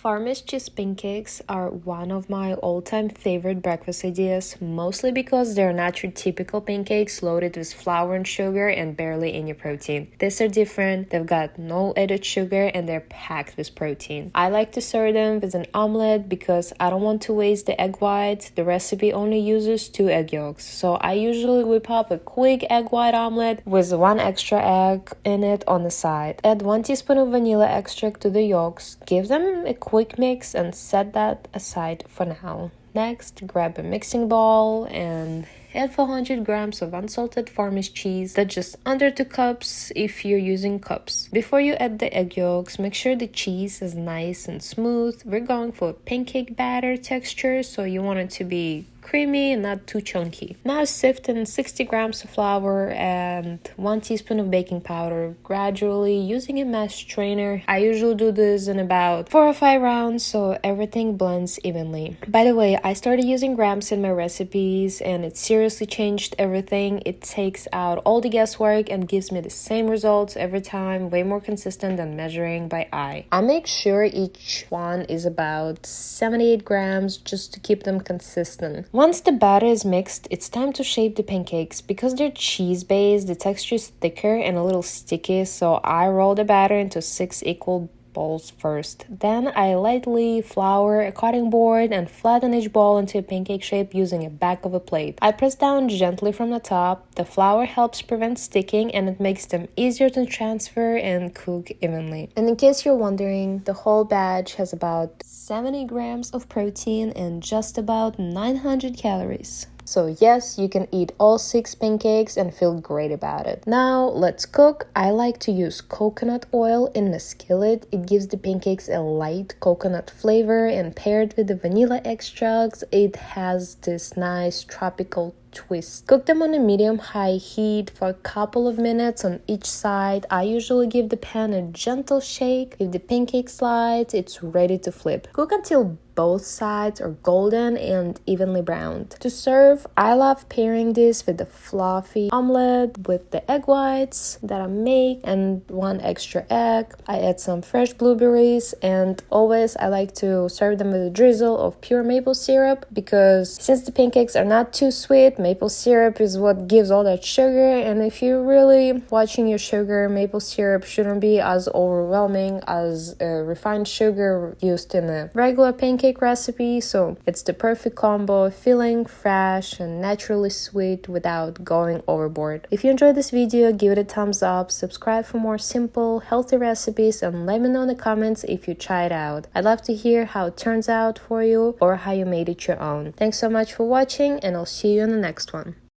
Farmer's cheese pancakes are one of my all-time favorite breakfast ideas, mostly because they're not your typical pancakes loaded with flour and sugar and barely any protein. These are different, they've got no added sugar and they're packed with protein. I like to serve them with an omelet because I don't want to waste the egg whites. The recipe only uses 2 egg yolks, so I usually whip up a quick egg white omelet with 1 extra egg in it on the side. Add 1 teaspoon of vanilla extract to the yolks, give them a quick mix and set that aside for now. Next, grab a mixing bowl and add 400 grams of unsalted Farmer's cheese. That's just under 2 cups if you're using cups. Before you add the egg yolks, make sure the cheese is nice and smooth. We're going for pancake batter texture, so you want it to be creamy and not too chunky. Now sift in 60 grams of flour and 1 teaspoon of baking powder gradually using a mesh strainer. I usually do this in about 4 or 5 rounds so everything blends evenly. By the way, I started using grams in my recipes and it seriously changed everything. It takes out all the guesswork and gives me the same results every time, way more consistent than measuring by eye. I make sure each one is about 78 grams just to keep them consistent. Once the batter is mixed, it's time to shape the pancakes. Because they're cheese-based, the texture is thicker and a little sticky, so I roll the batter into 6 equal balls first. Then I lightly flour a cutting board and flatten each ball into a pancake shape using a back of a plate. I press down gently from the top. The flour helps prevent sticking and it makes them easier to transfer and cook evenly. And in case you're wondering, the whole batch has about 70 grams of protein and just about 900 calories. So yes, you can eat all 6 pancakes and feel great about it. Now let's cook. I like to use coconut oil in the skillet. It gives the pancakes a light coconut flavor and paired with the vanilla extracts, it has this nice tropical twist. Cook them on a medium-high heat for a couple of minutes on each side. I usually give the pan a gentle shake. If the pancake slides, it's ready to flip. Cook until both sides are golden and evenly browned. To serve, I love pairing this with the fluffy omelet with the egg whites that I make and 1 extra egg. I add some fresh blueberries and always I like to serve them with a drizzle of pure maple syrup because since the pancakes are not too sweet, maple syrup is what gives all that sugar, and if you're really watching your sugar, maple syrup shouldn't be as overwhelming as refined sugar used in a regular pancake recipe, so it's the perfect combo, feeling fresh and naturally sweet without going overboard. If you enjoyed this video, give it a thumbs up, subscribe for more simple, healthy recipes, and let me know in the comments if you try it out. I'd love to hear how it turns out for you or how you made it your own. Thanks so much for watching and I'll see you in the next one.